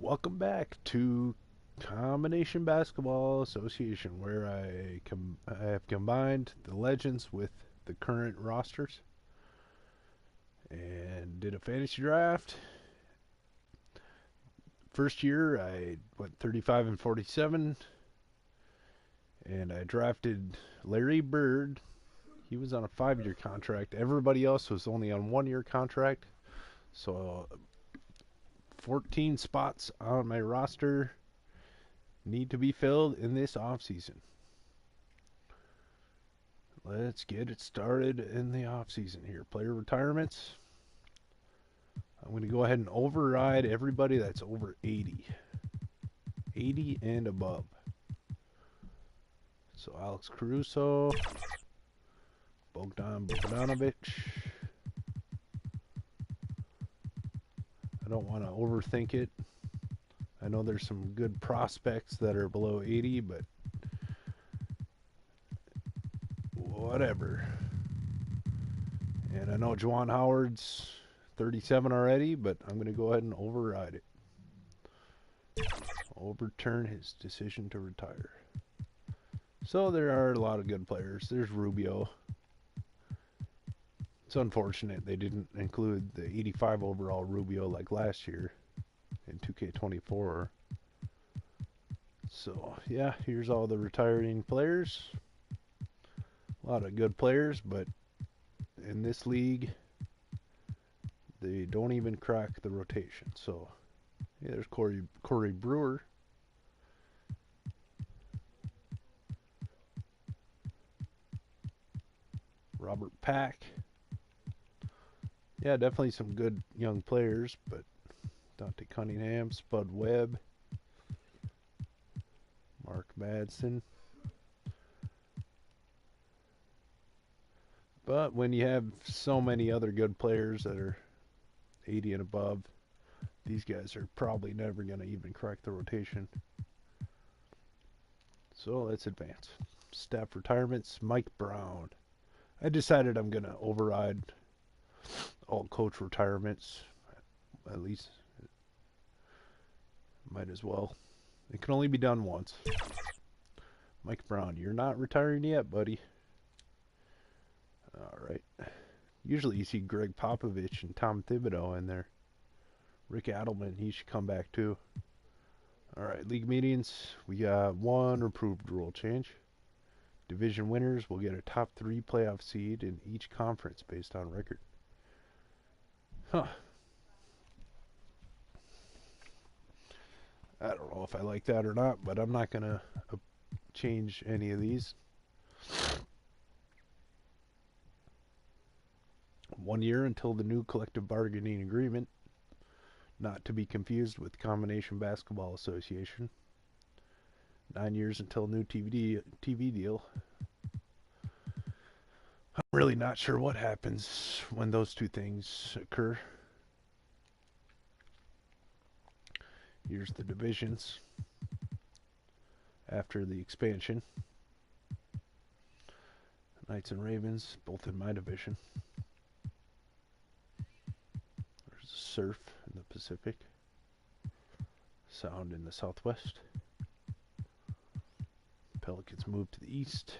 Welcome back to Combination Basketball Association, where I have combined the legends with the current rosters and did a fantasy draft. First year, I went 35 and 47, and I drafted Larry Bird. He was on a 5-year contract. Everybody else was only on 1-year contract. So 14 spots on my roster need to be filled in this offseason. Let's get it started in the offseason here. Player retirements. I'm going to go ahead and override everybody that's over 80. 80 and above. So Alex Caruso, Bogdan Bogdanovic. I don't want to overthink it. I know there's some good prospects that are below 80, but whatever. And I know Juwan Howard's 37 already, but I'm going to go ahead and override it. Overturn his decision to retire. So there are a lot of good players. There's Rubio. It's unfortunate they didn't include the 85 overall Rubio like last year in 2K24. So, yeah, here's all the retiring players. A lot of good players, but in this league, they don't even crack the rotation. So, yeah, there's Corey Brewer. Robert Pack. Yeah, definitely some good young players, but Dante Cunningham, Spud Webb, Mark Madsen. But when you have so many other good players that are 80 and above, these guys are probably never going to even crack the rotation. So let's advance. Staff retirements, Mike Brown. I decided I'm going to override all coach retirements. At least, might as well. It can only be done once. Mike Brown, you're not retiring yet, buddy. All right. Usually you see Greg Popovich and Tom Thibodeau in there. Rick Adelman, he should come back too. All right, league meetings. We got one approved rule change. Division winners will get a top 3 playoff seed in each conference based on record. Huh. I don't know if I like that or not, but I'm not going to change any of these. 1 year until the new collective bargaining agreement, not to be confused with Combination Basketball Association. 9 years until new TV deal. I'm really not sure what happens when those two things occur. Here's the divisions after the expansion. Knights and Ravens, both in my division. There's Surf in the Pacific. Sound in the Southwest. Pelicans move to the east.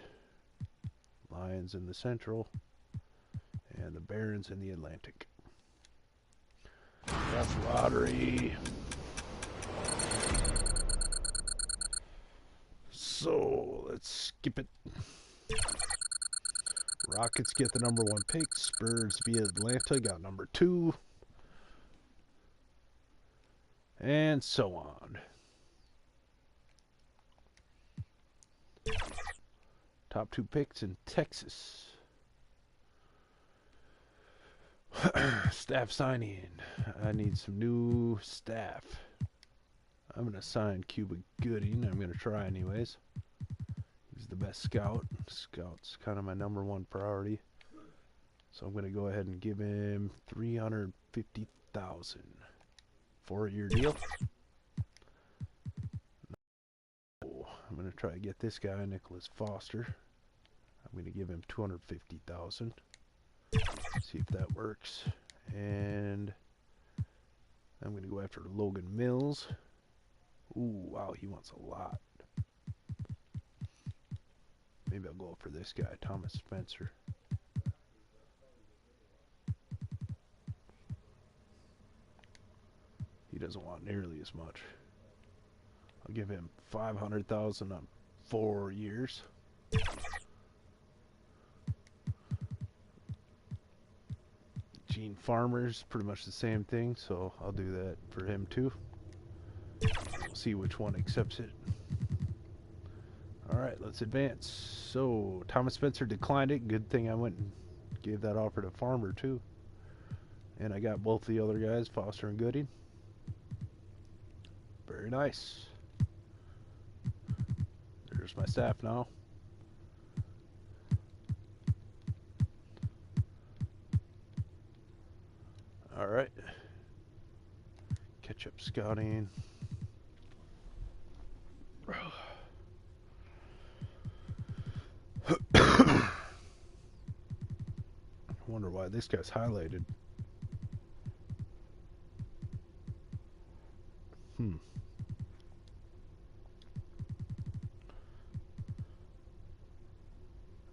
Lions in the Central. And the Barons in the Atlantic. Draft lottery. So let's skip it. Rockets get the number 1 pick. Spurs via Atlanta got number 2. And so on. Top 2 picks in Texas. Staff signing. I need some new staff. I'm going to sign Cuba Gooding. I'm going to try anyways. He's the best scout. Scout's kind of my number 1 priority. So I'm going to go ahead and give him $350,000. 4-year deal. I'm going to try to get this guy, Nicholas Foster. I'm going to give him $250,000. See if that works. And I'm going to go after Logan Mills. Ooh, wow, he wants a lot. Maybe I'll go for this guy, Thomas Spencer. He doesn't want nearly as much. I'll give him 500,000 on 4 years. Gene Farmer's pretty much the same thing, so I'll do that for him too. We'll see which one accepts it. All right, let's advance. So Thomas Spencer declined it. Good thing I went and gave that offer to Farmer too. And I got both the other guys, Foster and Gooding. Very nice. There's my staff now. All right. Catch up scouting. I wonder why this guy's highlighted.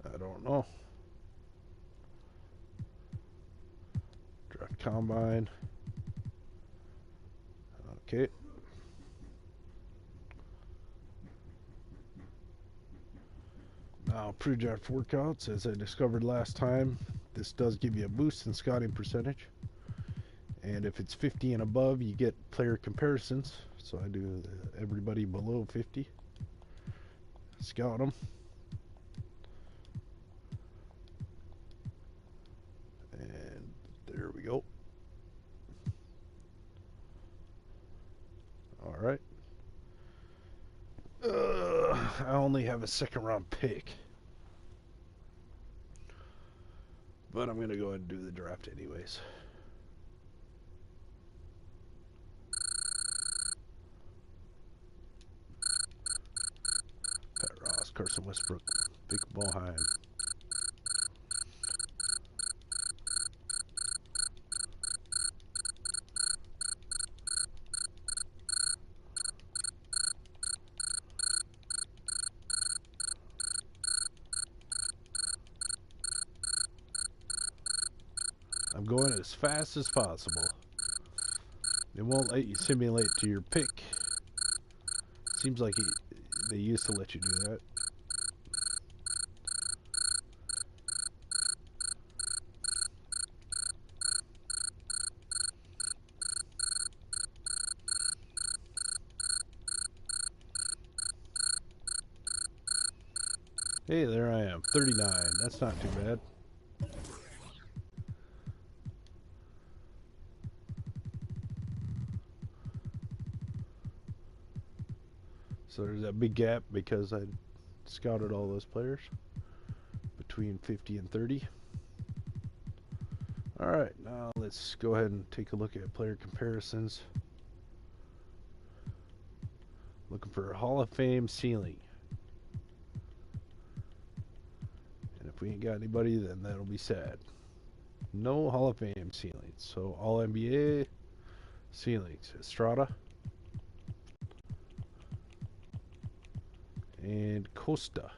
I don't know. Draft combine. Okay. Now, pre-draft workouts, as I discovered last time, this does give you a boost in scouting percentage. And if it's 50 and above, you get player comparisons. So I do everybody below 50. Scout them. And there we go. All right. I only have a second round pick. But I'm going to go ahead and do the draft anyways. Pat Ross, Carson Westbrook, Vic Boheim. I'm going as fast as possible. It won't let you simulate to your pick. Seems like they used to let you do that. Hey, there I am. 39. That's not too bad. So there's that big gap because I scouted all those players between 50 and 30. All right, now let's go ahead and take a look at player comparisons. Looking for a Hall of Fame ceiling. And if we ain't got anybody, then that'll be sad. No Hall of Fame ceilings. So all NBA ceilings. Estrada. And Costa.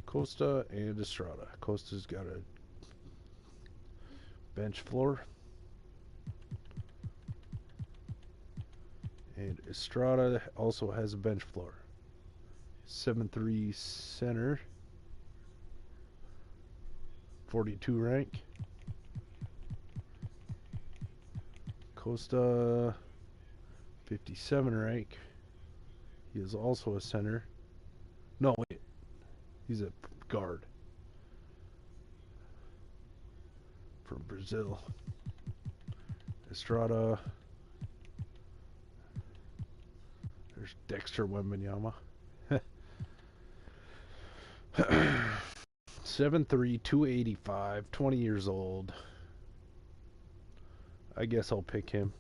Costa and Estrada. Costa's got a bench floor. And Estrada also has a bench floor. 7'3" center. 42 rank. Costa 57 rank. He is also a center. No, wait. He's a guard. From Brazil. Estrada. There's Dexter Wembanyama. 7'3", 285, 20 years old. I guess I'll pick him.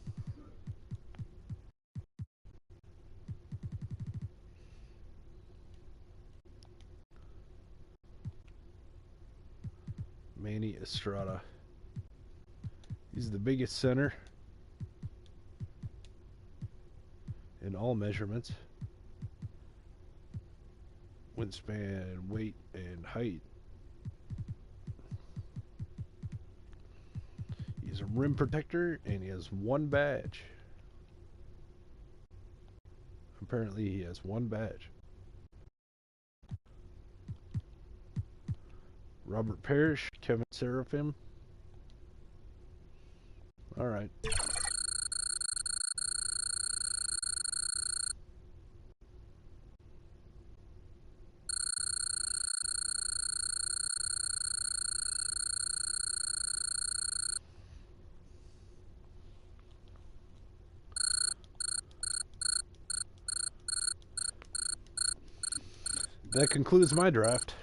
Manny Estrada. He's the biggest center. in all measurements. Wingspan, weight, and height. He's a rim protector, and he has one badge. Apparently, he has one badge. Robert Parrish, Kevin Seraphim. All right. That concludes my draft.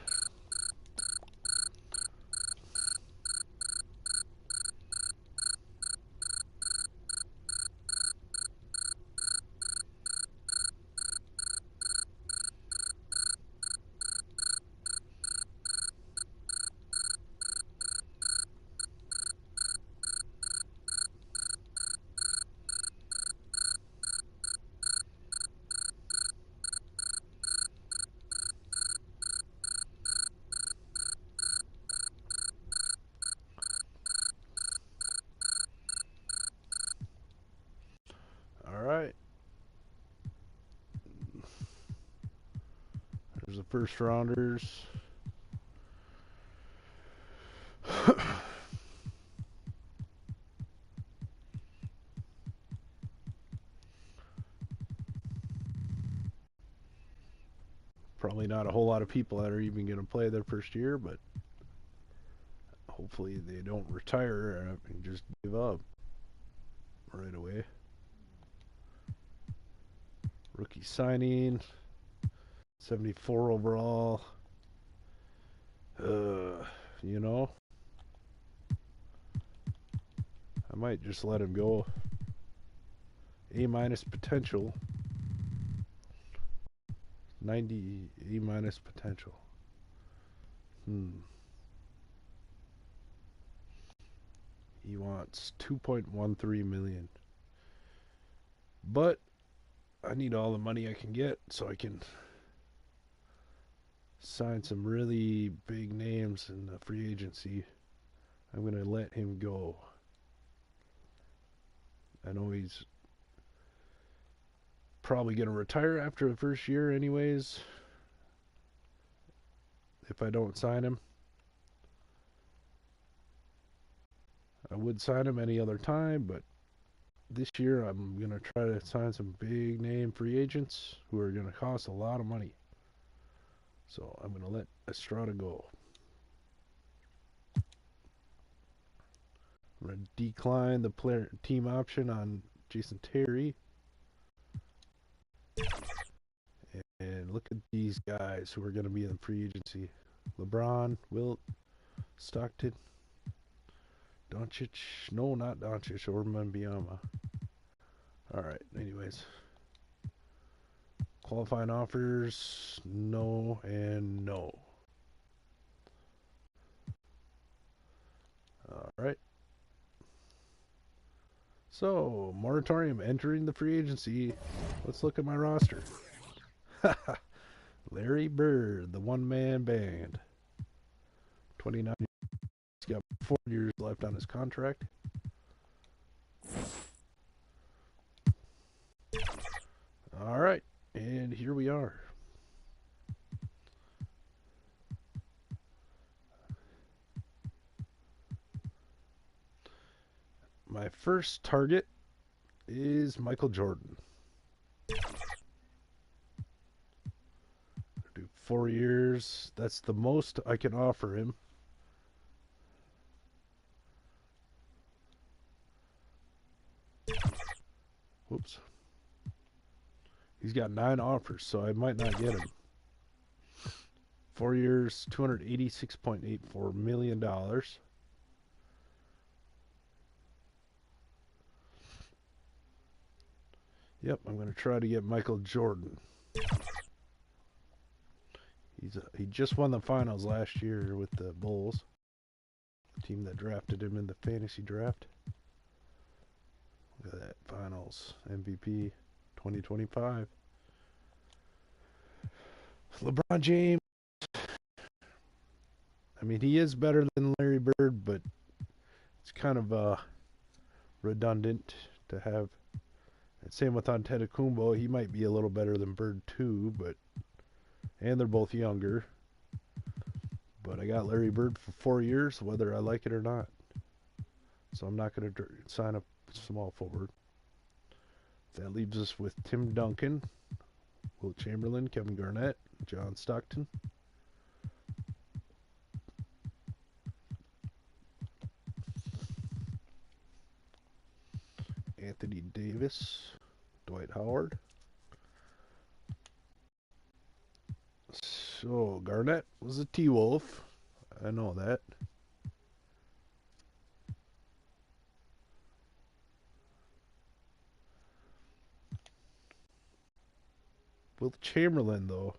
All right. There's the first rounders. Probably not a whole lot of people that are even going to play their first year, but hopefully they don't retire and just give up right away. Rookie signing, 74 overall. You know, I might just let him go. A minus potential. 90 A minus potential. He wants 2.13 million. But I need all the money I can get so I can sign some really big names in the free agency. I'm going to let him go. I know he's probably going to retire after the first year anyways, if I don't sign him. I would sign him any other time, but this year I'm going to try to sign some big name free agents who are going to cost a lot of money. So I'm going to let Estrada go. I'm going to decline the player team option on Jason Terry. And look at these guys who are going to be in the free agency. LeBron, Wilt, Stockton, Doncic. No, not Doncic. Or Wembanyama. All right. Anyways. Qualifying offers. No and no. All right. So, moratorium entering the free agency. Let's look at my roster. Larry Bird, the one-man band. 29 years. He's got 4 years left on his contract. All right, and here we are. My first target is Michael Jordan. Do 4 years. That's the most I can offer him. Whoops. He's got 9 offers, so I might not get him. 4 years, $286.84 million. Yep, I'm going to try to get Michael Jordan. He just won the finals last year with the Bulls, the team that drafted him in the fantasy draft. Look at that, finals MVP 2025. LeBron James, I mean, he is better than Larry Bird, but it's kind of redundant to have. Same with Antetokounmpo. He might be a little better than Bird too, but and they're both younger. But I got Larry Bird for 4 years, whether I like it or not. So I'm not going to sign up small forward. That leaves us with Tim Duncan, Wilt Chamberlain, Kevin Garnett, John Stockton. Anthony Davis, Dwight Howard. So Garnett was a T-Wolf. I know that. Wilt Chamberlain, though.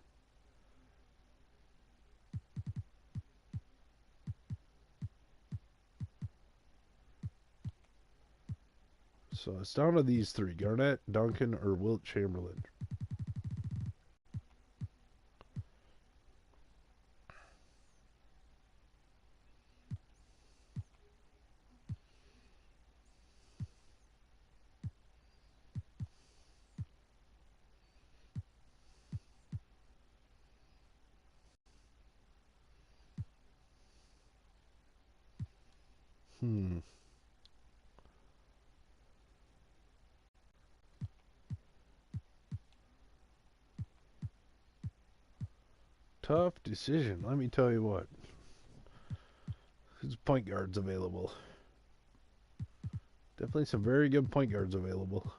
So it's down to these three: Garnett, Duncan, or Wilt Chamberlain. Hmm. Tough decision. Let me tell you what. Who's point guards available? Definitely some very good point guards available.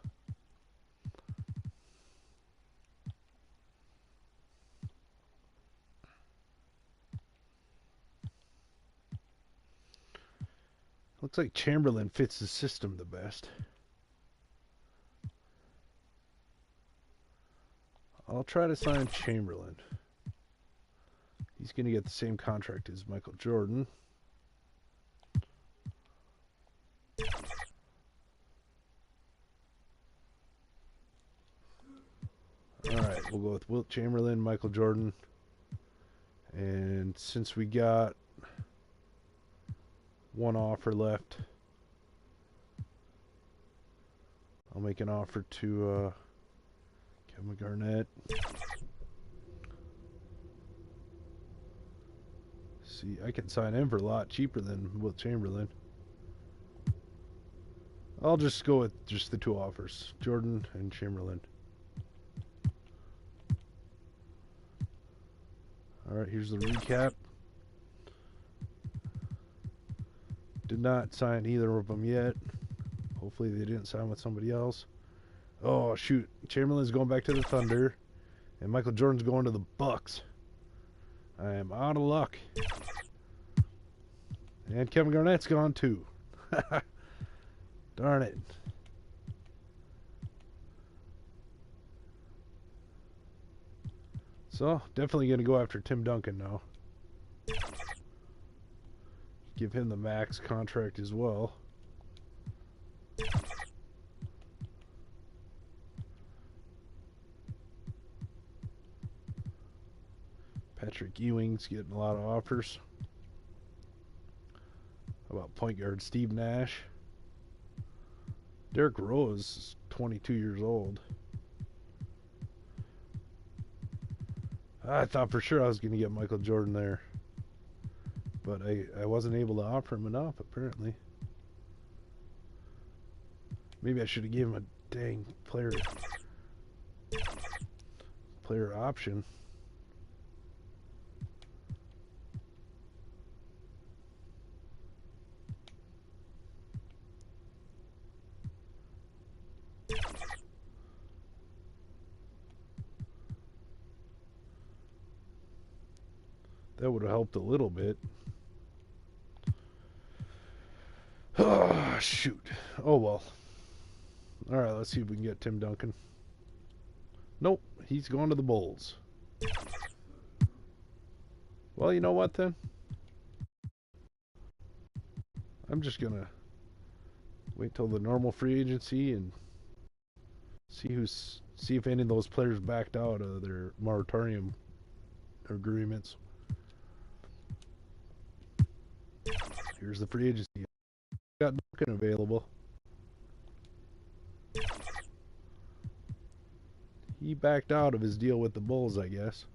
Looks like Chamberlain fits the system the best. I'll try to sign Chamberlain. He's going to get the same contract as Michael Jordan. Alright, we'll go with Wilt Chamberlain, Michael Jordan. And since we got one offer left, I'll make an offer to Kevin Garnett. See, I can sign him for a lot cheaper than Wilt Chamberlain. I'll just go with just the two offers, Jordan and Chamberlain. Alright, here's the recap. Did not sign either of them yet. Hopefully they didn't sign with somebody else. Oh, shoot. Chamberlain's going back to the Thunder. And Michael Jordan's going to the Bucks. I am out of luck. And Kevin Garnett's gone too. Darn it. So, definitely going to go after Tim Duncan now. Give him the max contract as well. Patrick Ewing's getting a lot of offers. How about point guard Steve Nash? Derrick Rose is 22 years old. I thought for sure I was going to get Michael Jordan there. But I wasn't able to offer him enough, apparently. Maybe I should have given him a dang player option. That would have helped a little bit. Oh, shoot. Oh, well. Alright, let's see if we can get Tim Duncan. Nope, he's going to the Bulls. Well, you know what, then? I'm just going to wait till the normal free agency and see who's See if any of those players backed out of their moratorium agreements. Here's the free agency. Got Duncan available. He backed out of his deal with the Bulls, I guess,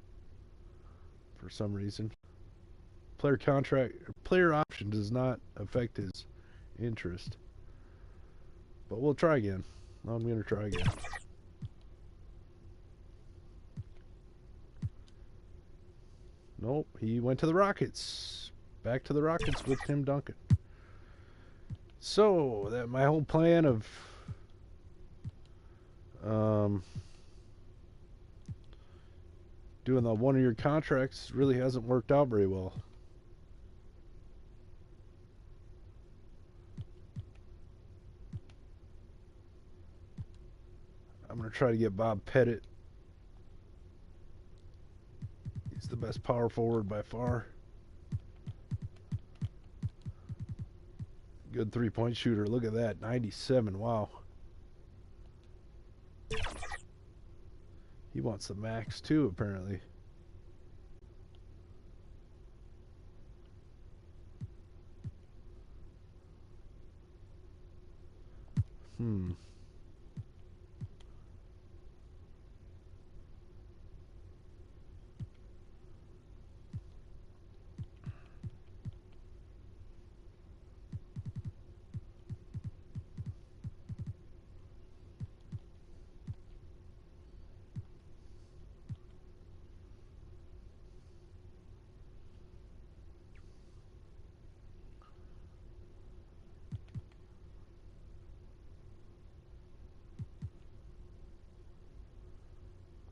for some reason. Player option does not affect his interest. But we'll try again. I'm going to try again. Nope, he went to the Rockets. Back to the Rockets with Tim Duncan. So, that my whole plan of doing the one-year contracts really hasn't worked out very well. I'm going to try to get Bob Pettit. He's the best power forward by far. Good three-point shooter. Look at that. 97. Wow. He wants the max too, apparently.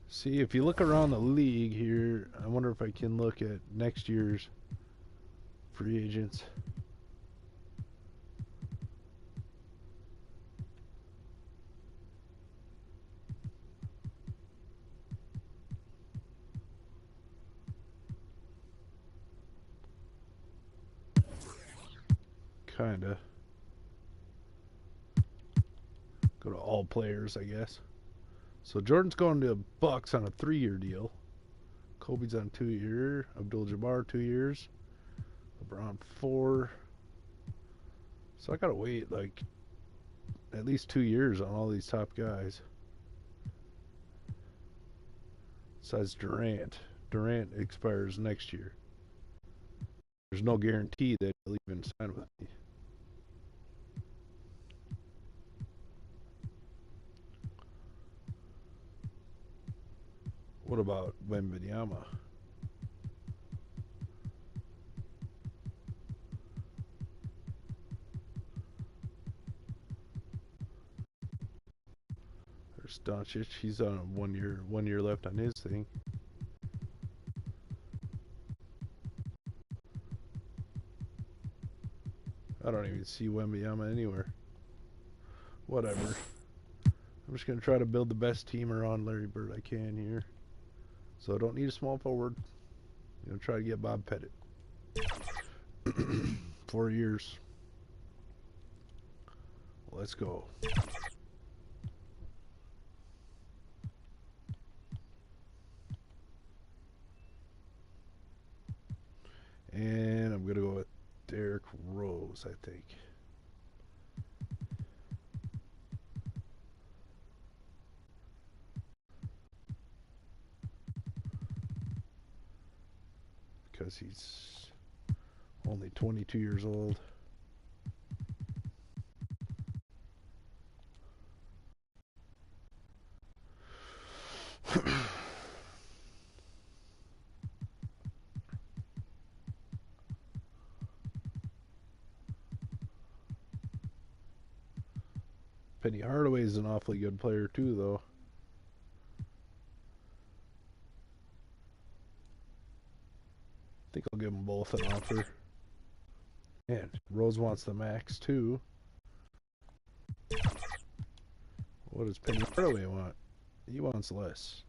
See, if you look around the league here, I wonder if I can look at next year's free agents. Kinda. Go to all players, I guess. So Jordan's going to Bucks on a 3-year deal. Kobe's on 2-year. Abdul-Jabbar 2 years. LeBron 4. So I gotta wait like at least 2 years on all these top guys. Besides Durant. Durant expires next year. There's no guarantee that he'll even sign with me. What about Wembanyama? There's Doncic. He's on 1 year left on his thing. I don't even see Wembanyama anywhere. Whatever. I'm just going to try to build the best team around Larry Bird I can here. So I don't need a small forward. I'm going to try to get Bob Pettit. 4 years. Let's go. And I'm going to go with Derrick Rose, I think. Because he's only 22 years old. Penny Hardaway is an awfully good player too, though. I think I'll give them both an offer. And Rose wants the max too. What does Penny Hardaway want? He wants less.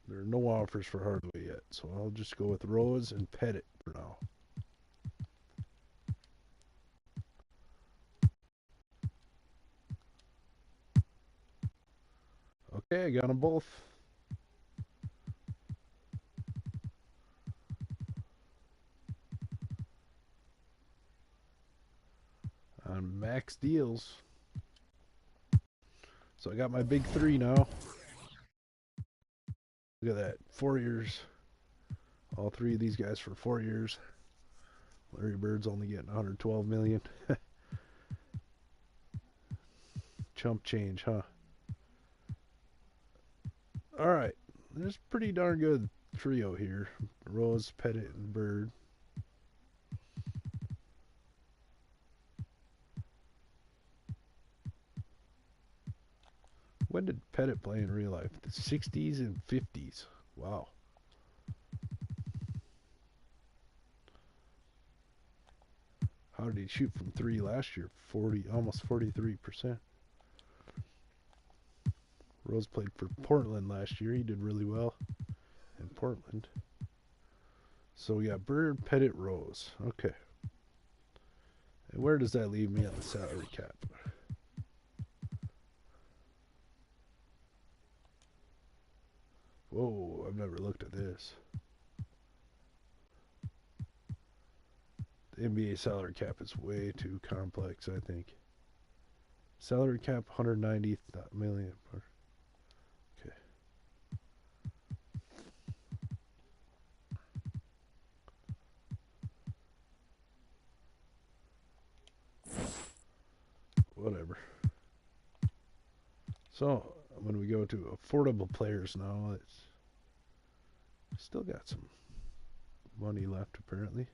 There are no offers for Hardaway yet, so I'll just go with Rose and Pettit for now. Okay, I got them both. On max deals. So I got my big three now. Look at that. 4 years. All three of these guys for 4 years. Larry Bird's only getting 112 million. Chump change, huh? All right. There's a pretty darn good trio here. Rose, Pettit, and Bird. When did Pettit play in real life? The 60s and 50s. Wow. How did he shoot from three last year? 40, almost 43%. Rose played for Portland last year. He did really well in Portland. So we got Bird, Pettit, Rose. Okay. And where does that leave me on the salary cap? Whoa, I've never looked at this. The NBA salary cap is way too complex, I think. Salary cap 190 million. Okay. Whatever. So when we go to affordable players now, it's still got some money left apparently.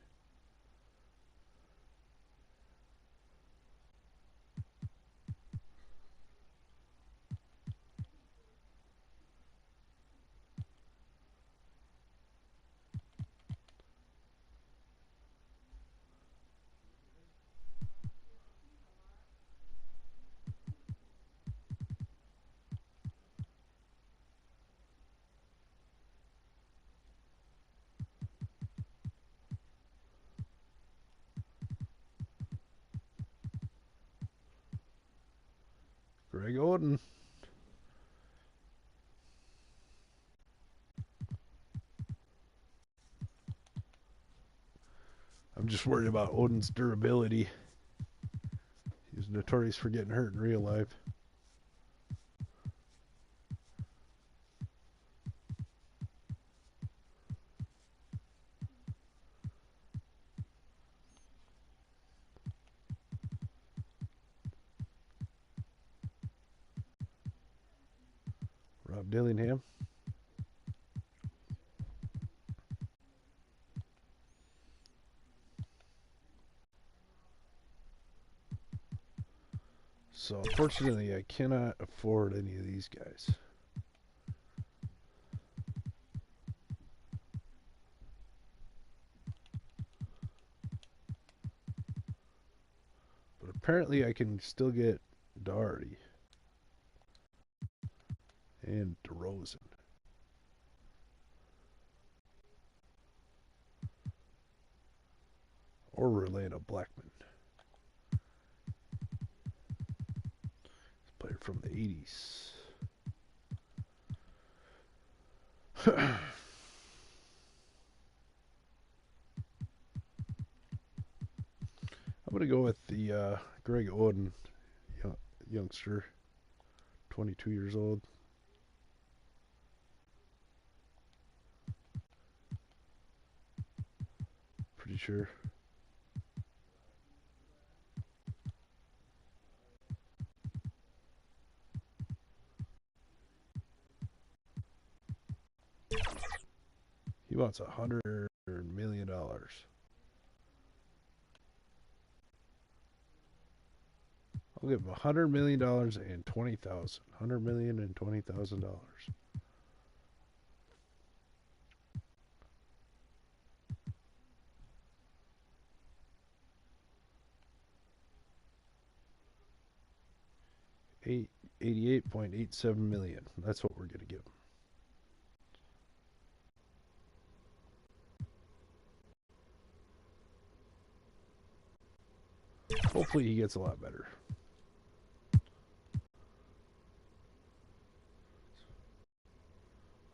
Greg Oden. I'm just worried about Oden's durability. He's notorious for getting hurt in real life. Rob Dillingham. So unfortunately, I cannot afford any of these guys. But apparently I can still get Doherty and DeRozan. Or Orlando Blackman. Player from the 80s. I'm going to go with the Greg Oden youngster, 22 years old. Pretty sure. He wants $100 million. I'll give him $100 million and 20,000. $100 million and $20,000. $88.87 million. That's what we're going to give him. Hopefully he gets a lot better.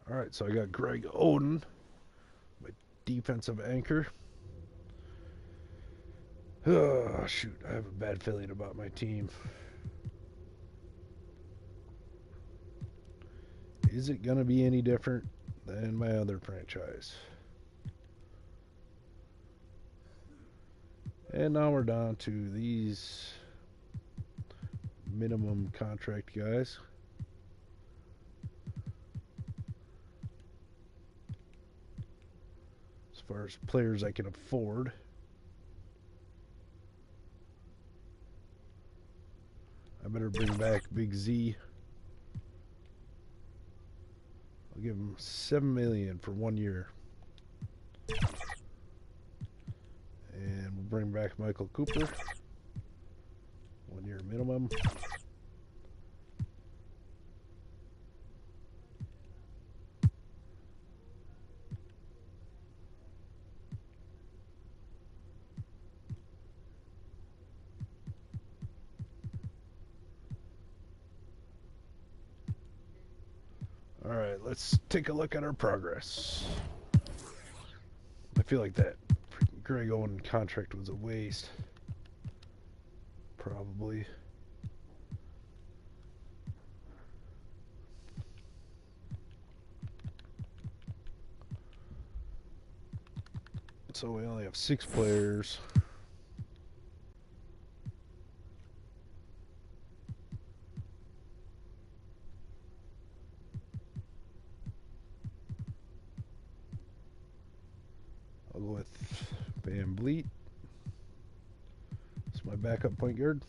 All right, so I got Greg Oden, my defensive anchor. Oh, shoot, I have a bad feeling about my team. Is it going to be any different than my other franchise? And now we're down to these minimum contract guys. As far as players I can afford. I better bring back Big Z. I'll give him $7 million for 1 year. And we'll bring back Michael Cooper. 1 year minimum. All right, let's take a look at our progress. I feel like that Greg Oden contract was a waste. Probably. So we only have 6 players. I'll go with Van Vliet. It's my backup point guard.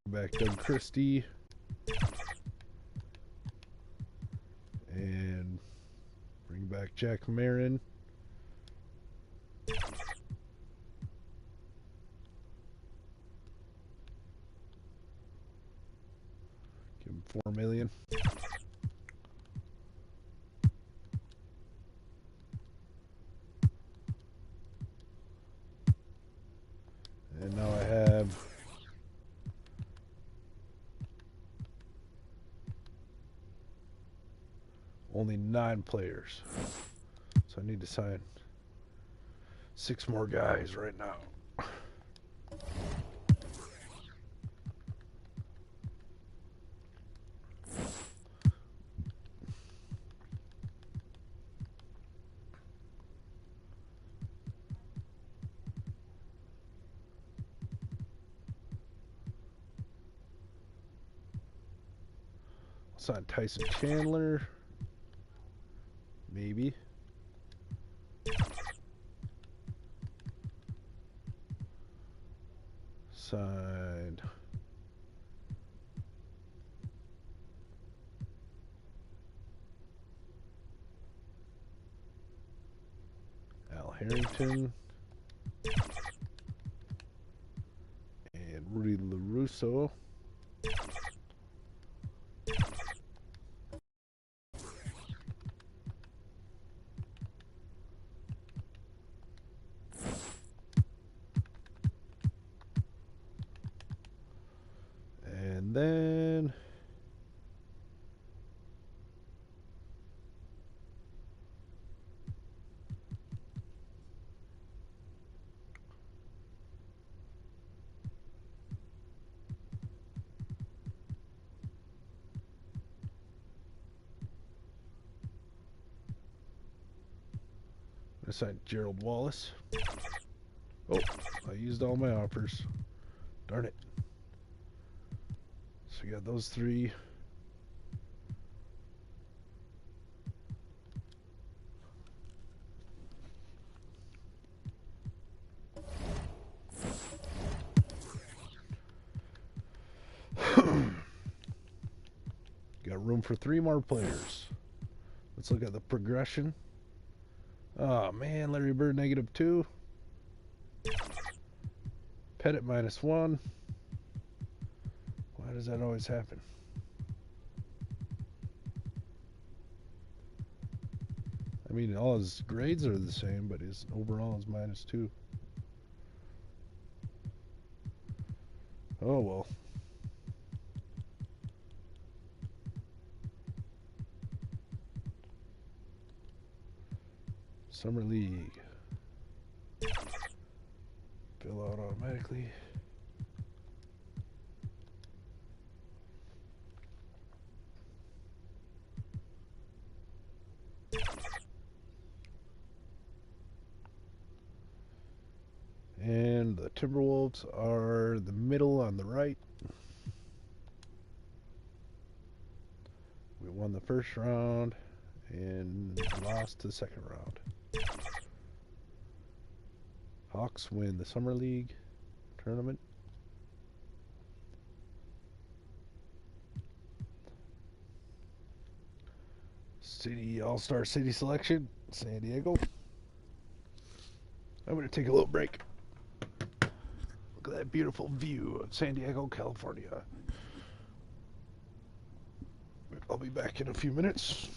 Back Doug Christie. And bring back Jack Marin. Give him $4 million. And now I have only 9 players. So I need to sign 6 more guys right now. Sign Tyson Chandler. Maybe. Signed Al Harrington and Rudy LaRusso. And then I signed Gerald Wallace. Oh, I used all my offers. Darn it. So we got those 3. Got room for 3 more players. Let's look at the progression. Oh man, Larry Bird -2. Pettit -1. Why does that always happen? I mean, all his grades are the same, but his overall is -2. Oh well. Summer League. Fill out automatically. And the Timberwolves are the middle on the right. We won the first round and lost the second round. Hawks win the Summer League tournament. City All-Star City selection, San Diego. I'm going to take a little break. Look at that beautiful view of San Diego, California. I'll be back in a few minutes.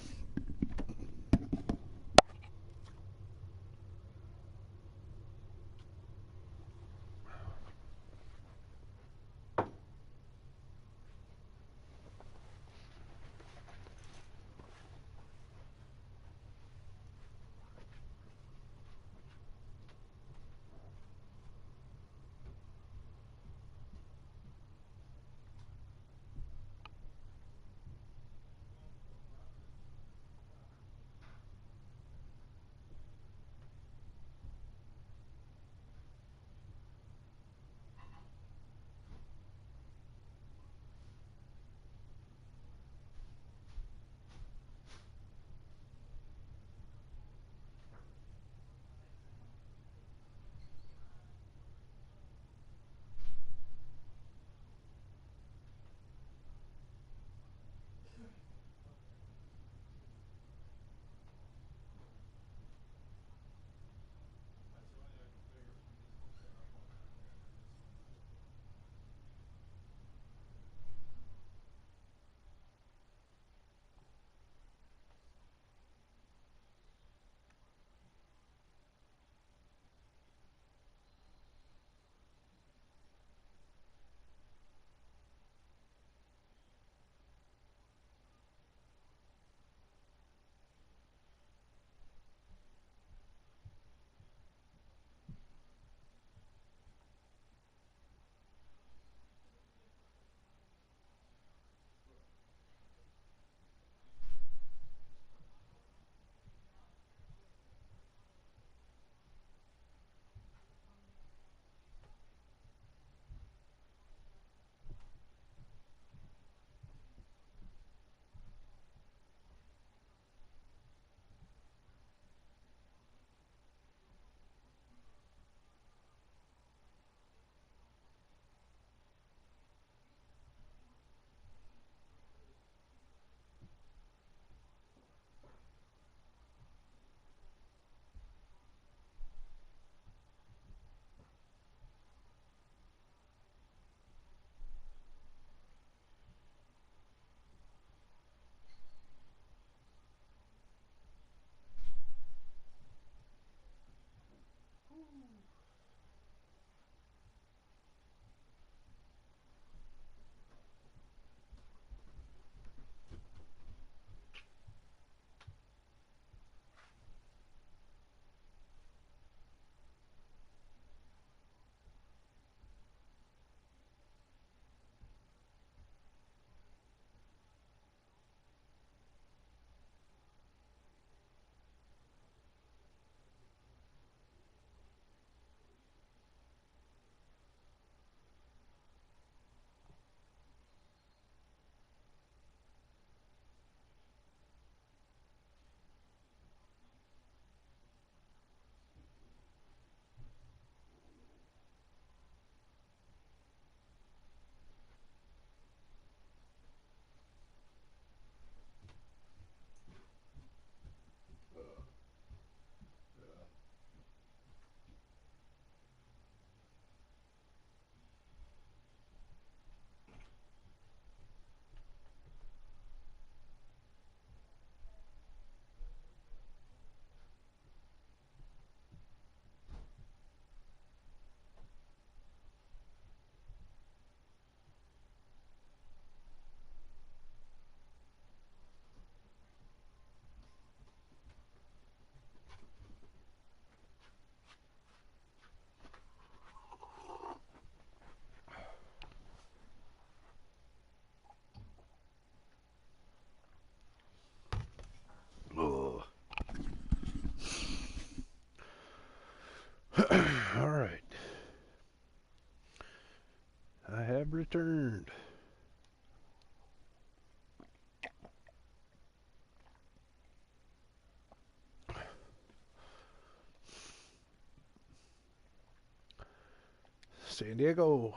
San Diego.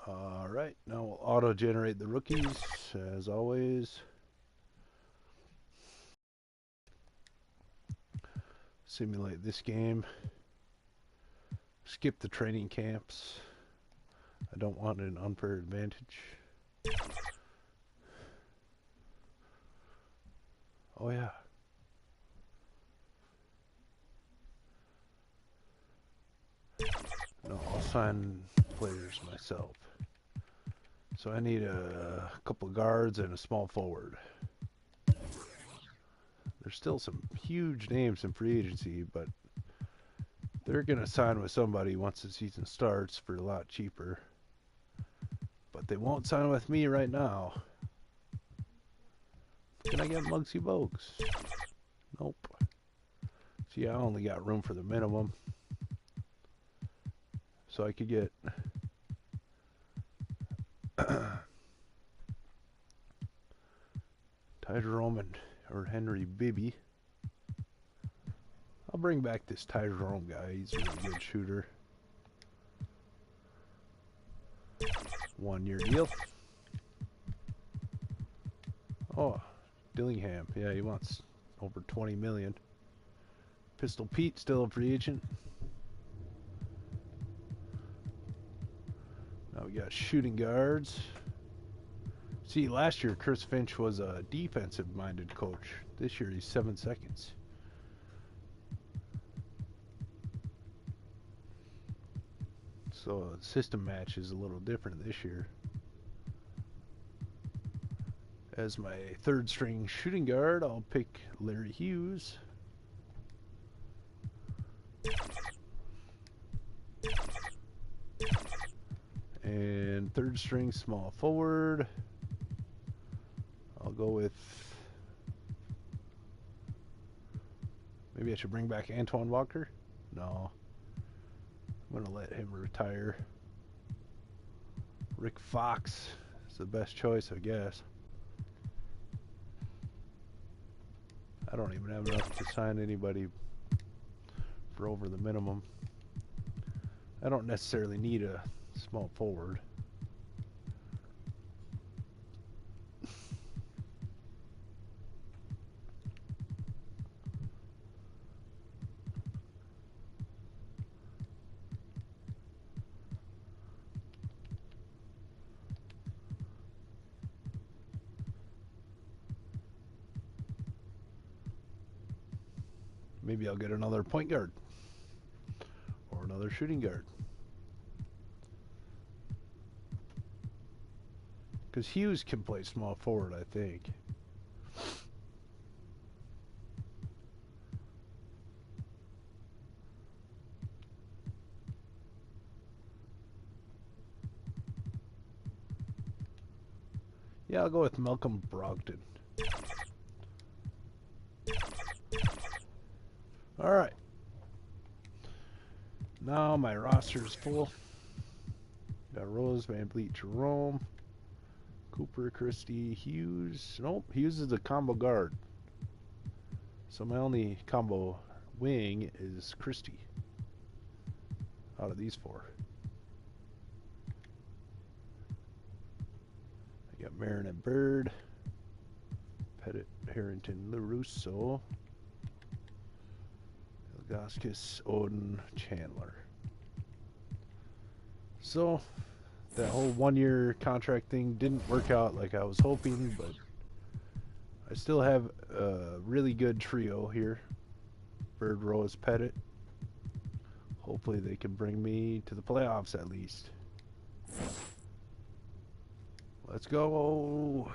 All right, now we'll auto-generate the rookies, as always. Simulate this game. Skip the training camps. I don't want an unfair advantage. Oh yeah. No, I'll sign players myself. So I need a couple of guards and a small forward. There's still some huge names in free agency, but they're going to sign with somebody once the season starts for a lot cheaper. But they won't sign with me right now. Can I get Muggsy Bogues? Nope. See, I only got room for the minimum. So I could get Ty Jerome or Henry Bibby. I'll bring back this Ty Jerome guy. He's a really good shooter. 1 year deal. Oh, Dillingham. Yeah, he wants over 20 million. Pistol Pete still a free agent. Now we got shooting guards. See, last year Chris Finch was a defensive-minded coach. This year he's 7 seconds. So the system match is a little different this year. As my third string shooting guard, I'll pick Larry Hughes. And third string small forward, I'll go with, maybe I should bring back Antoine Walker? No. I'm going to let him retire. Rick Fox is the best choice, I guess. I don't even have enough to sign anybody for over the minimum. I don't necessarily need a small forward. Maybe I'll get another point guard or another shooting guard. Because Hughes can play small forward, I think. Yeah, I'll go with Malcolm Brogdon. Alright. Now my roster is full. Got Rose, Van Vliet, Jerome, Cooper, Christie, Hughes. Nope, Hughes is a combo guard. So my only combo wing is Christie out of these four. I got Marin and Bird, Pettit, Harrington, LaRusso, Ilgauskas, Oden, Chandler. So that whole 1 year contract thing didn't work out like I was hoping, but I still have a really good trio here. Bird, Rose, Pettit. Hopefully they can bring me to the playoffs at least. Let's go.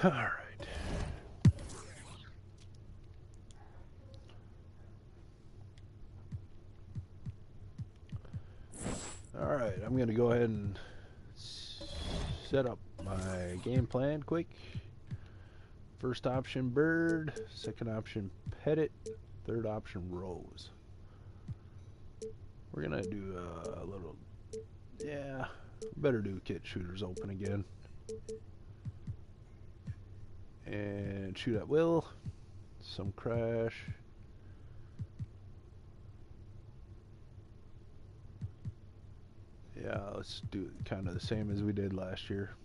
All right. I'm going to go ahead and set up my game plan quick. First option, bird. Second option, Pettit. Third option, Rose. We're going to do a little... Yeah, better do kit shooters open again. And shoot at will. Some crash. Yeah, let's do kind of the same as we did last year.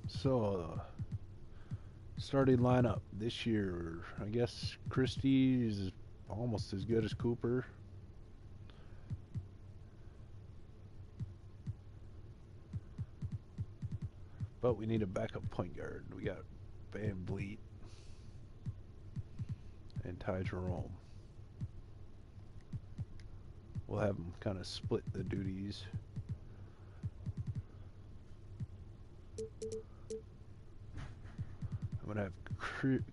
So, starting lineup this year, I guess Christie is almost as good as Cooper. But we need a backup point guard. We got Van Vliet and Ty Jerome. We'll have them kind of split the duties. I'm going to have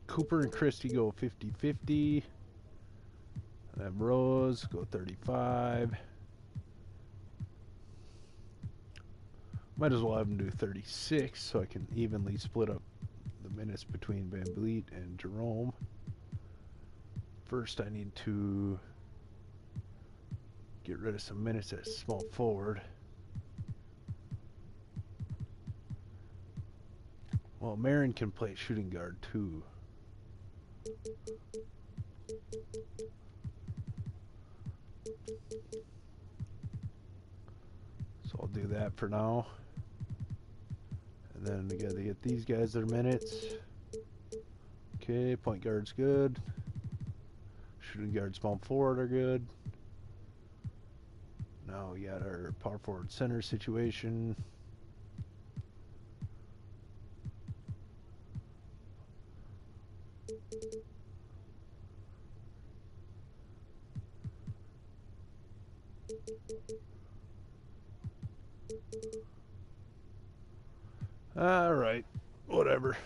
Cooper and Christie go 50-50. And have Rose go 35. Might as well have them do 36 so I can evenly split up the minutes between Van Vliet and Jerome. First, I need to get rid of some minutes at small forward. Well, Marin can play shooting guard too. So I'll do that for now. And then we got to get these guys their minutes. Okay, point guard's good. Shooting guard, small forward are good. Now we got our power forward center situation. All right, whatever.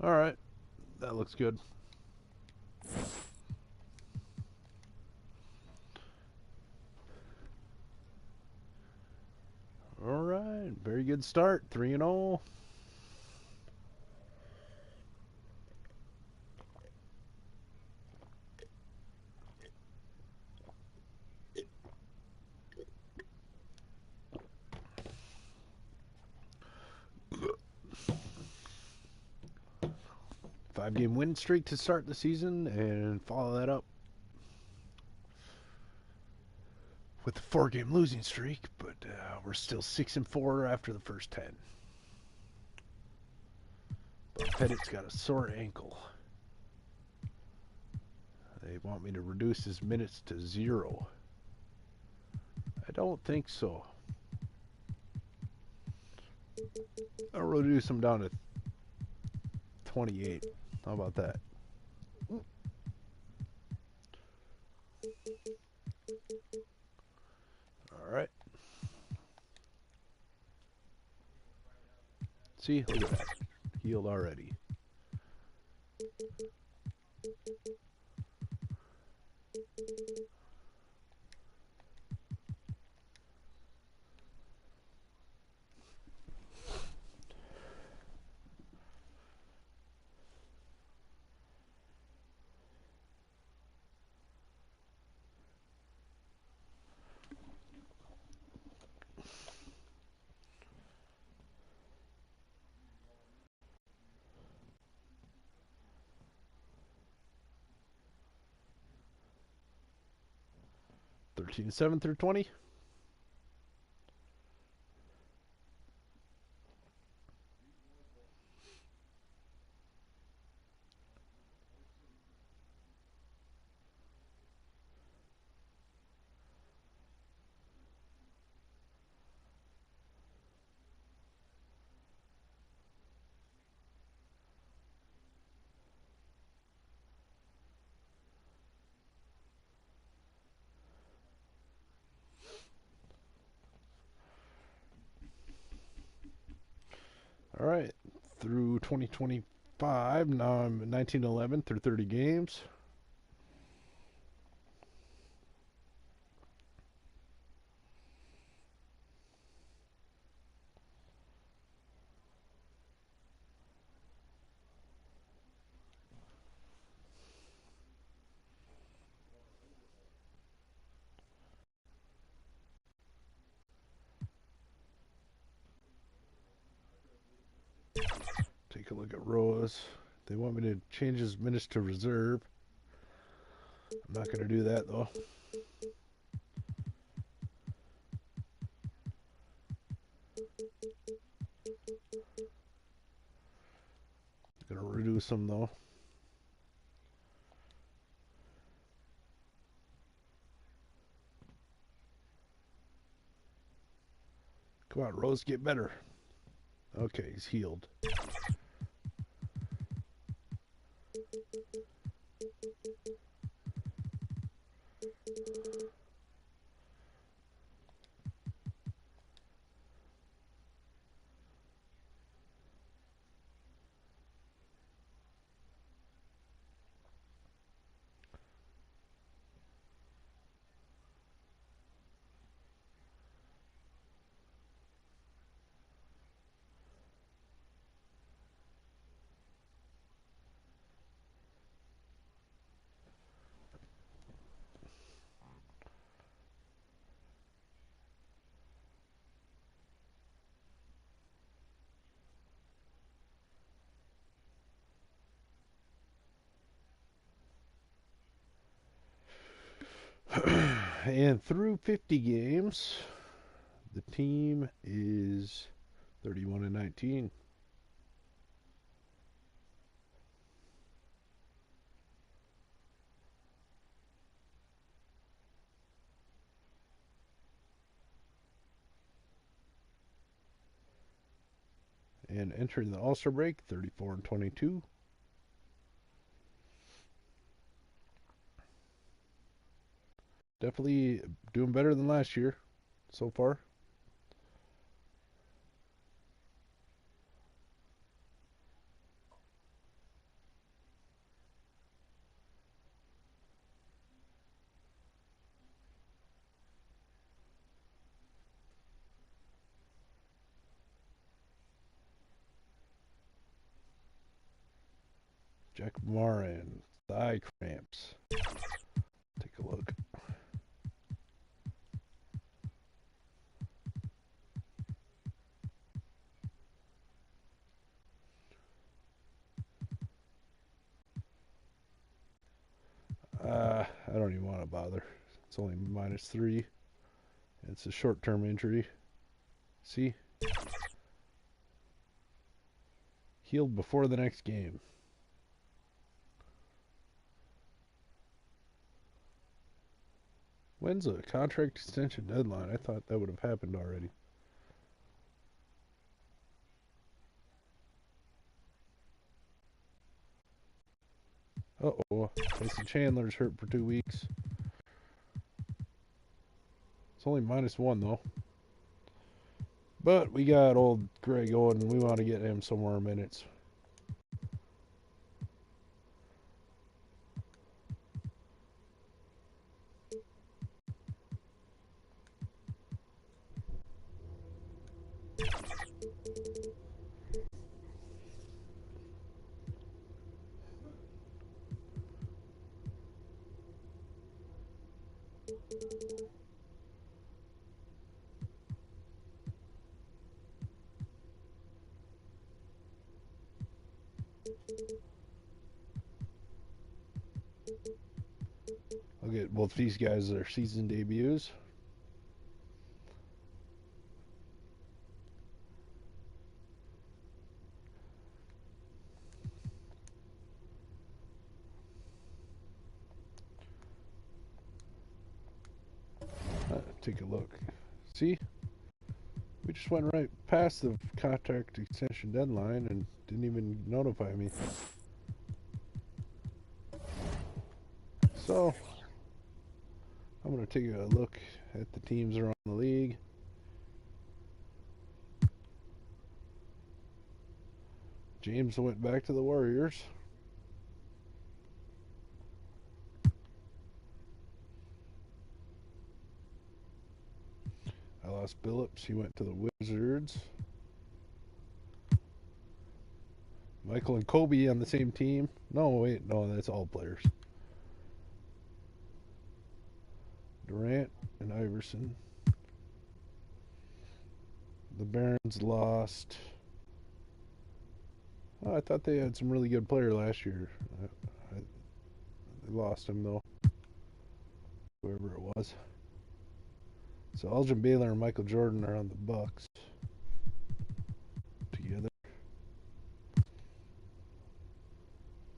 All right, that looks good. All right, very good start, 3-0. Five-game win streak to start the season and follow that up with the 4-game losing streak, but we're still 6-4 after the first 10. But Pettit's got a sore ankle. They want me to reduce his minutes to 0. I don't think so. I'll reduce him down to 28. How about that? All right. See, look at that. Healed already. Thirteen 7 through 20. All right, through 2025. Now I'm 1911 through 30 games. Take a look at Rose. They want me to change his minutes to reserve. I'm not going to do that though. Going to reduce him though. Come on, Rose, get better. Okay, he's healed. And through 50 games, the team is 31-19. And entering the All-Star break, 34-22. Definitely doing better than last year so far. Jack Moran, thigh cramps. Take a look. I don't even want to bother. It's only -3. It's a short-term injury. See? Healed before the next game. When's the contract extension deadline? I thought that would have happened already. Uh-oh. Tyson Chandler's hurt for 2 weeks. It's only -1, though. But we got old Greg Owen, and we want to get him some more minutes. I'll get both these guys their season debuts. Take a look. See? We just went right past the contract extension deadline and didn't even notify me. So, I'm going to take a look at the teams around the league. James went back to the Warriors. I lost Billups. He went to the Wizards. Michael and Kobe on the same team. No, wait, no, that's all players. Durant and Iverson. The Barons lost. Oh, I thought they had some really good player last year. They lost him though, whoever it was. So Elgin Baylor and Michael Jordan are on the Bucks together.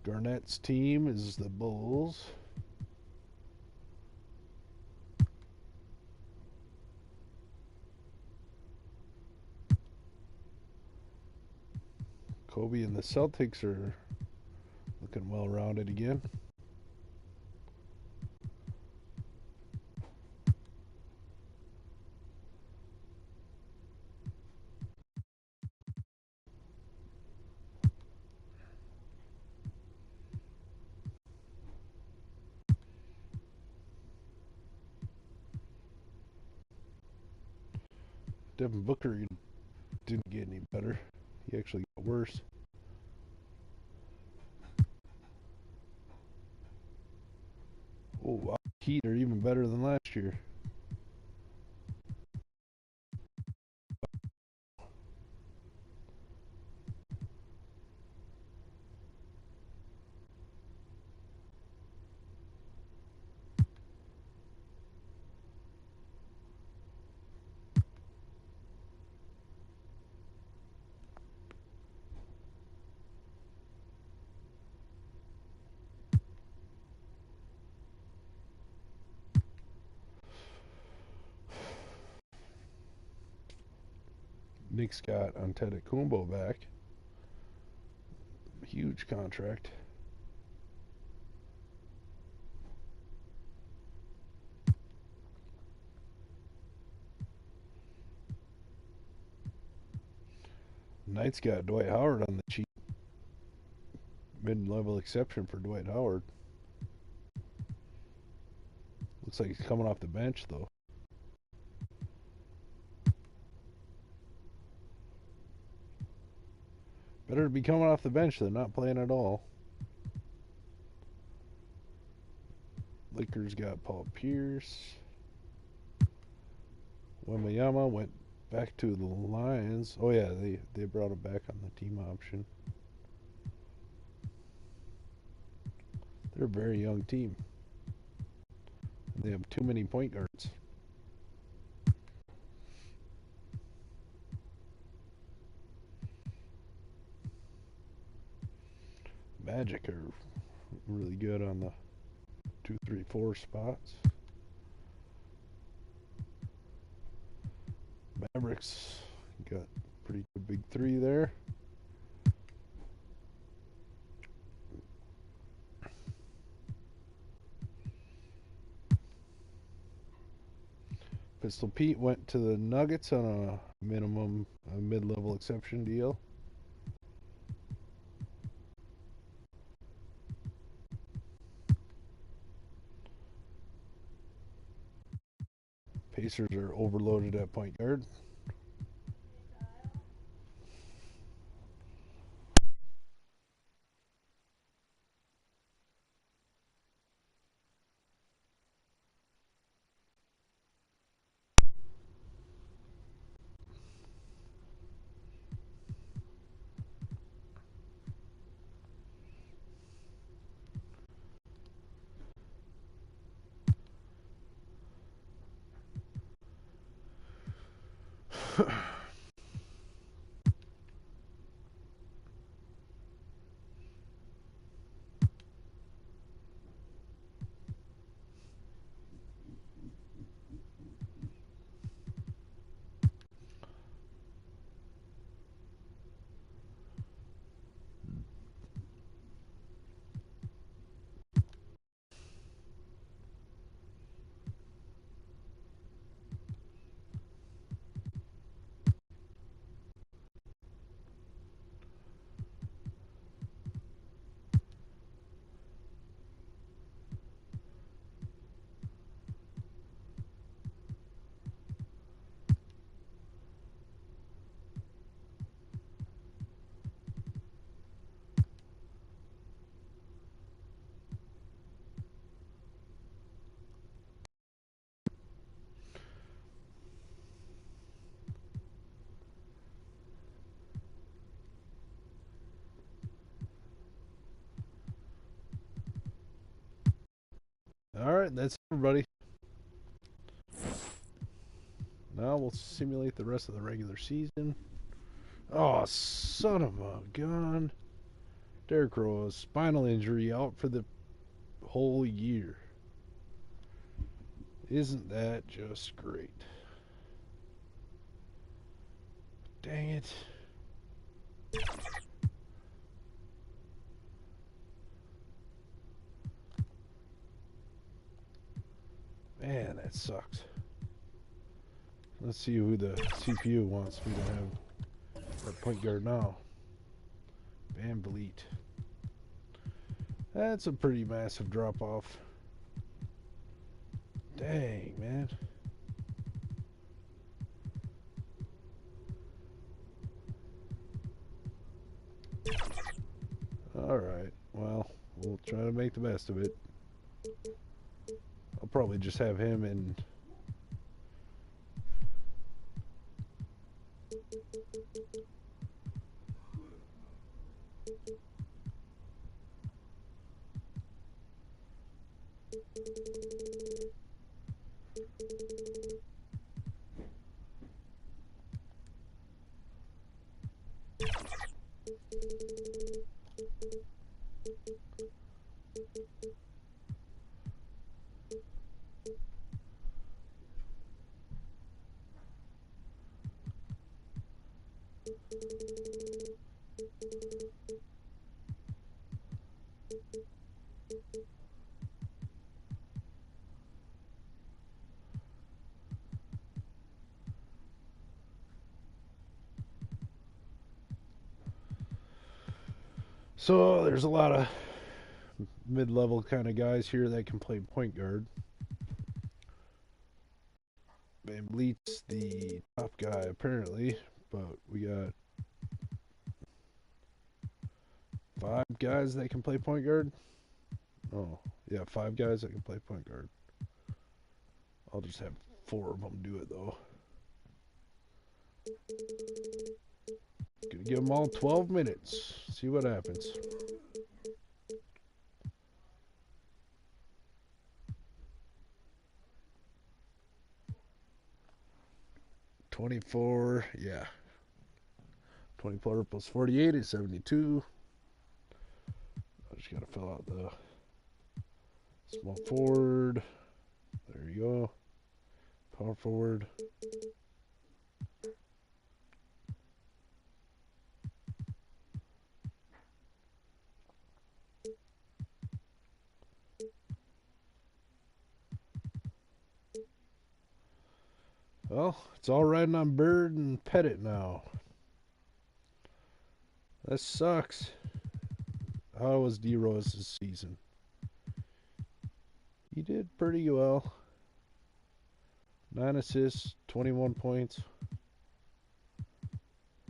Garnett's team is the Bulls. Kobe and the Celtics are looking well rounded again. Devin Booker didn't get any better. He actually got worse. Oh, wow. Heat are even better than last year. Knicks got Antetokounmpo back. Huge contract. Knights got Dwight Howard on the cheap. Mid-level exception for Dwight Howard. Looks like he's coming off the bench though. Better to be coming off the bench than not playing at all. Lakers got Paul Pierce. Wembanyama went back to the Lions. Oh yeah, they brought him back on the team option. They're a very young team. They have too many point guards. Magic are really good on the 2, 3, 4 spots. Mavericks got pretty good big three there. Pistol Pete went to the Nuggets on a minimum, a mid-level exception deal. Pacers are overloaded at point guard. All right, that's everybody. Now we'll simulate the rest of the regular season. Oh, son of a gun. Derrick Rose, spinal injury, out for the whole year. Isn't that just great? Dang it. Man, that sucks. Let's see who the CPU wants me to have at point guard now. Van Vliet. That's a pretty massive drop off. Dang, man. Alright, well, we'll try to make the best of it. I'll probably just have him in. So there's a lot of mid-level kind of guys here that can play point guard. Van Vliet's the top guy apparently, but we got 5 guys that can play point guard. Oh, yeah, 5 guys that can play point guard. I'll just have 4 of them do it though. Gonna give them all 12 minutes. See what happens. $24, yeah. 24 plus 48 is 72. I just gotta fill out the small forward. There you go. Power forward. Well, it's all riding on Bird and Pettit now. That sucks. How was D Rose's season? He did pretty well. 9 assists, 21 points.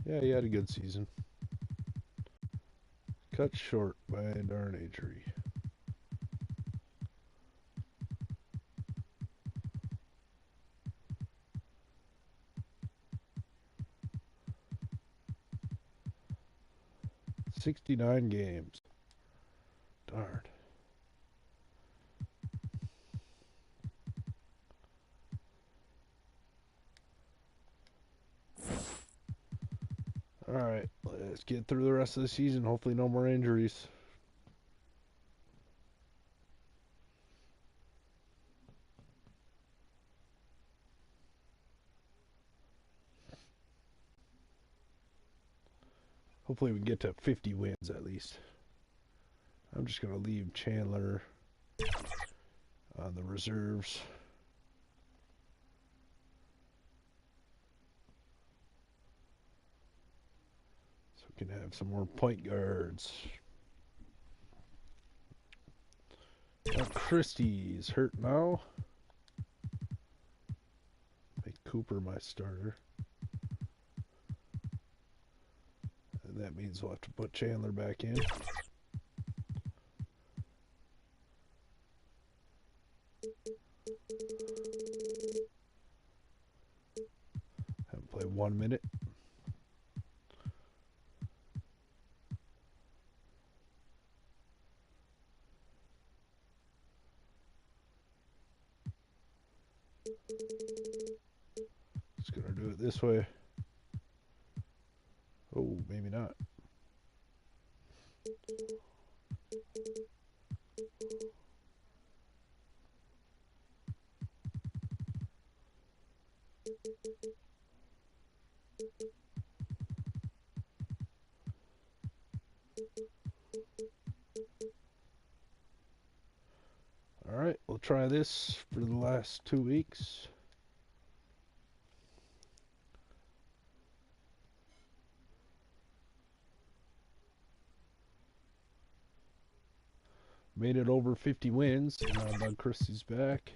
Yeah, he had a good season. Cut short by a darn injury. $69 games. Darn. All right, let's get through the rest of the season. Hopefully, no more injuries. Hopefully, we can get to 50 wins at least. I'm just going to leave Chandler on the reserves. So we can have some more point guards. Christie's hurt now. Make Cooper my starter. And that means we'll have to put Chandler back in. Have him play 1 minute. Just gonna do it this way. Oh, maybe not. All right, we'll try this for the last 2 weeks. Made it over 50 wins. Now Doug Christie's back.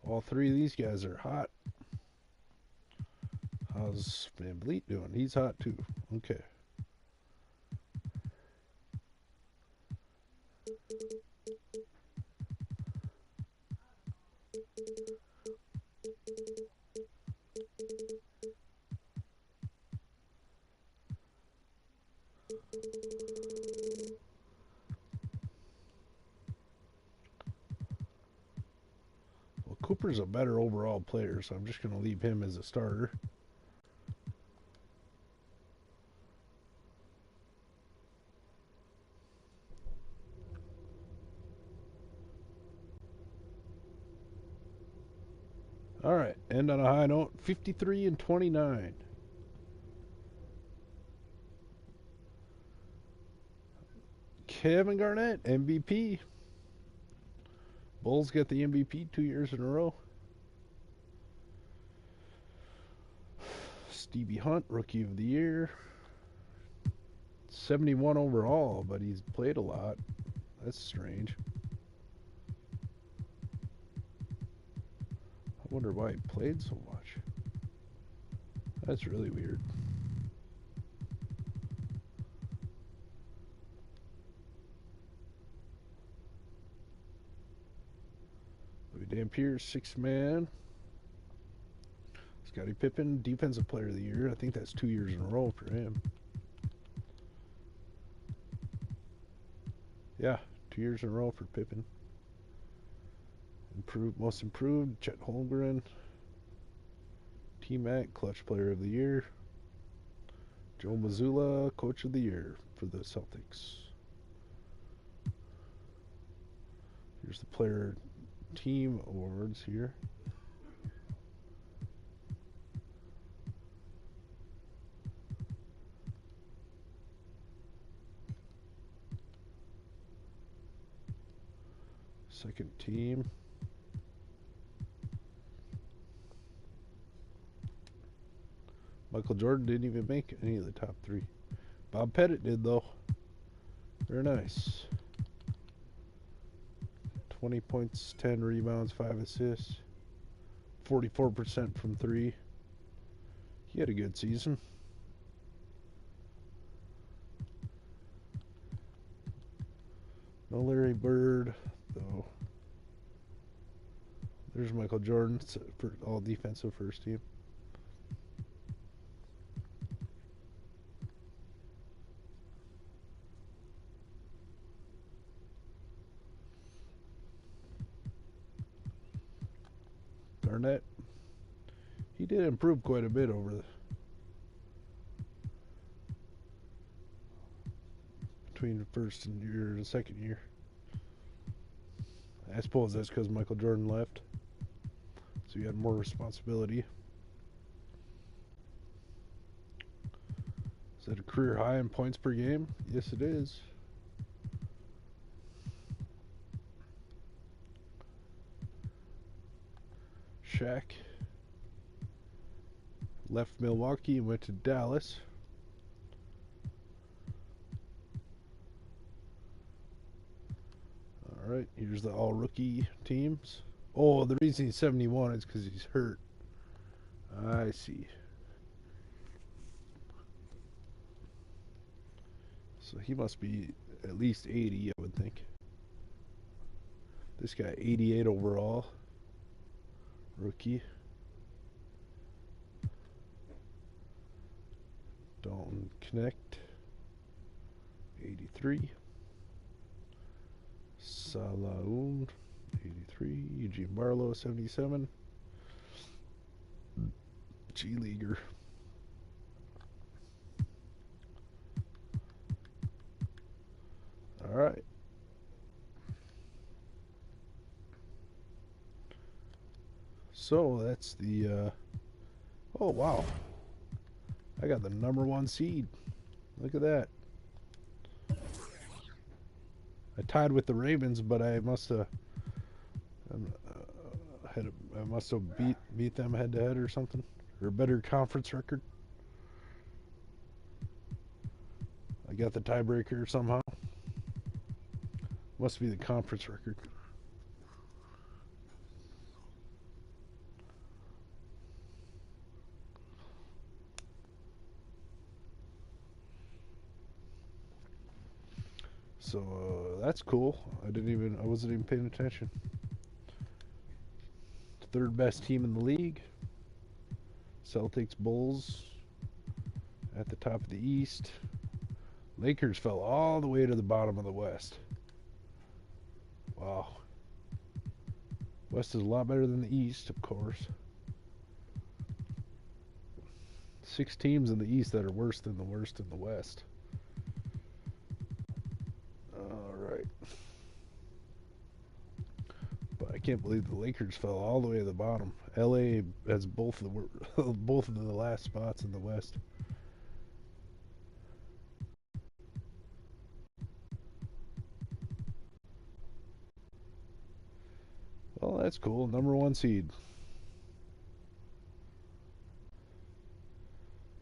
All three of these guys are hot. How's Van Vliet doing? He's hot too. Okay. Well, Cooper's a better overall player, so I'm just going to leave him as a starter. All right, end on a high note, 53-29. Kevin Garnett, MVP. Bulls get the MVP 2 years in a row. Stevie Hunt, Rookie of the Year. 71 overall, but he's played a lot. That's strange. I wonder why he played so much. That's really weird. Louis Dampier, 6th man. Scottie Pippen, Defensive Player of the Year. I think that's 2 years in a row for him. Yeah, 2 years in a row for Pippen. Most improved, Chet Holmgren. T-Mac, Clutch Player of the Year. Joe Mazzulla, Coach of the Year for the Celtics. Here's the player team awards here. Second team. Michael Jordan didn't even make any of the top 3. Bob Pettit did, though. Very nice. 20 points, 10 rebounds, 5 assists. 44% from 3. He had a good season. No Larry Bird, though. There's Michael Jordan for all defensive first team. Garnett, he did improve quite a bit between the first year and the second year. I suppose that's because Michael Jordan left, so he had more responsibility. Is that a career high in points per game? Yes, it is. Shaq left Milwaukee and went to Dallas. All right, here's the all-rookie teams. Oh, the reason he's 71 is because he's hurt. I see. So he must be at least 80, I would think. This guy, 88 overall. Rookie. Dalton Connect, 83. Salaun, 83. Eugene Barlow, 77. G Leaguer. All right. So that's the. Oh wow! I got the #1 seed. Look at that. I tied with the Ravens, but I must have. I must have beat them head to head or something, or a better conference record. I got the tiebreaker somehow. Must be the conference record. So that's cool. I wasn't even paying attention. Third best team in the league. Celtics, Bulls at the top of the East. Lakers fell all the way to the bottom of the West. Wow. West is a lot better than the East, of course. 6 teams in the East that are worse than the worst in the West. All right. But I can't believe the Lakers fell all the way to the bottom. LA has both of the last spots in the West. Well, that's cool. #1 seed.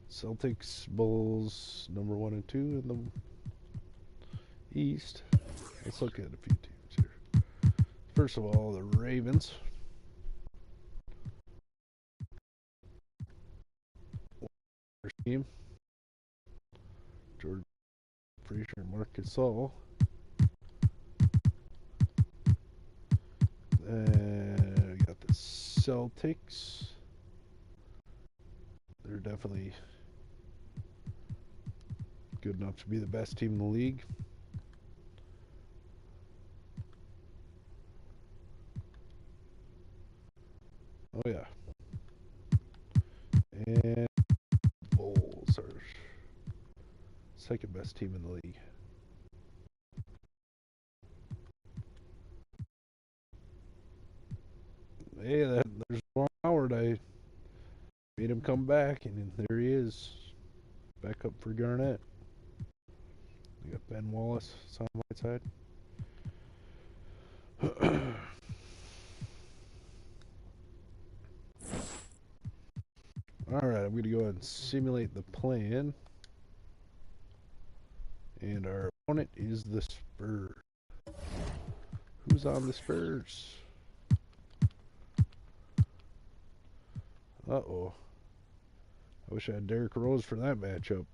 Celtics, Bulls, #1 and 2 in the East. Let's look at a few teams here. First of all, the Ravens. First team. George Frazier and Marc Gasol. And we got the Celtics. They're definitely good enough to be the best team in the league. Oh yeah. And Bulls are second best team in the league. Hey, there's Juan Howard. I made him come back, and there he is, back up for Garnett. We got Ben Wallace on the right side. All right, I'm going to go ahead and simulate the plan. And our opponent is the Spurs. Who's on the Spurs? Uh-oh. I wish I had Derrick Rose for that matchup.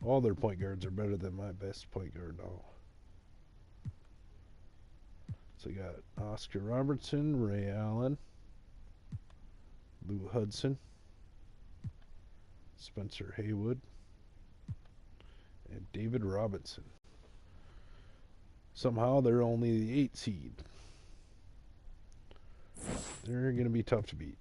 All their point guards are better than my best point guard now. So you got Oscar Robertson, Ray Allen, Lou Hudson, Spencer Haywood, and David Robinson. Somehow they're only the 8 seed. They're going to be tough to beat.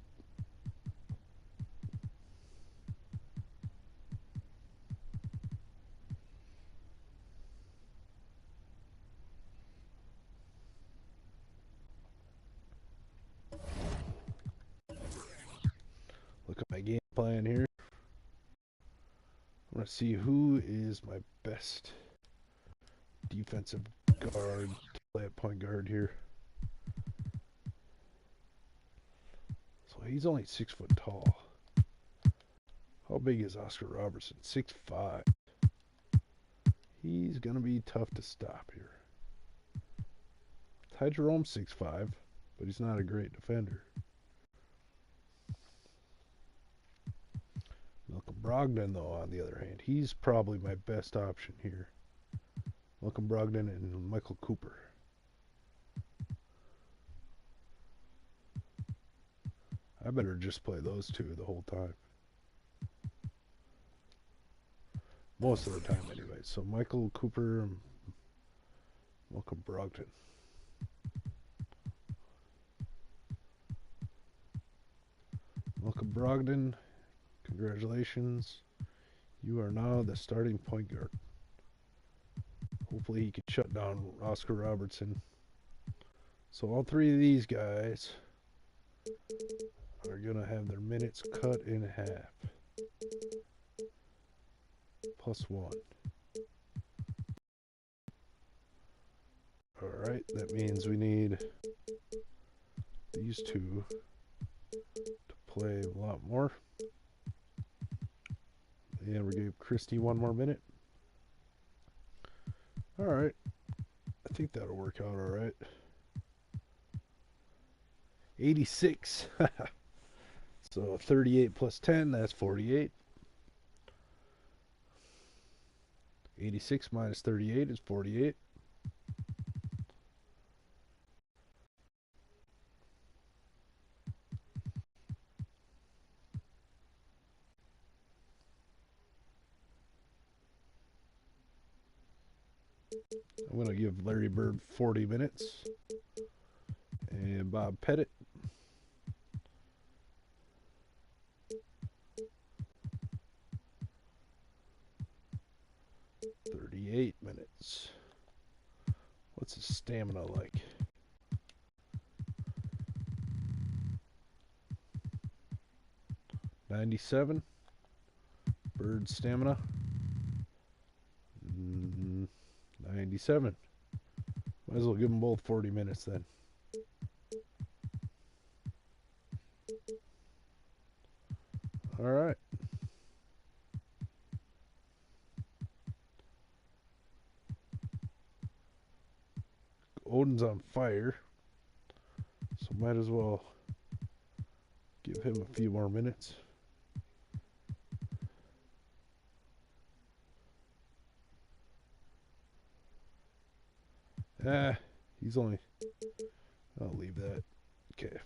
Look at my game plan here. I want to see who is my best defensive guard to play at point guard here. So he's only 6 foot tall. How big is Oscar Robertson? 6'5". He's going to be tough to stop here. Ty Jerome's 6'5", but he's not a great defender. Malcolm Brogdon, though, on the other hand, he's probably my best option here. Malcolm Brogdon and Michael Cooper. I better just play those two the whole time. most of the time anyway. So Michael Cooper, Malcolm Brogdon. Malcolm Brogdon, congratulations. You are now the starting point guard. Hopefully he can shut down Oscar Robertson. So all three of these guys are going to have their minutes cut in half. +1. Alright, that means we need these two to play a lot more. And we gave Christie 1 more minute. Alright, I think that'll work out alright. 86. So 38 plus 10, that's 48. 86 minus 38 is 48. I'm going to give Larry Bird 40 minutes. And Bob Pettit 38 minutes. What's his stamina like? $97. Bird stamina 97. Might as well give them both 40 minutes then. All right. Odin's on fire, so might as well give him a few more minutes. He's only... I'll leave that. Okay.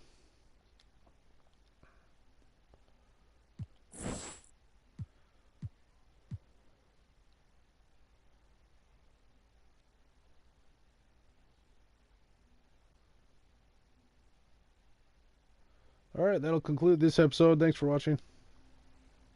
All right, that'll conclude this episode. Thanks for watching.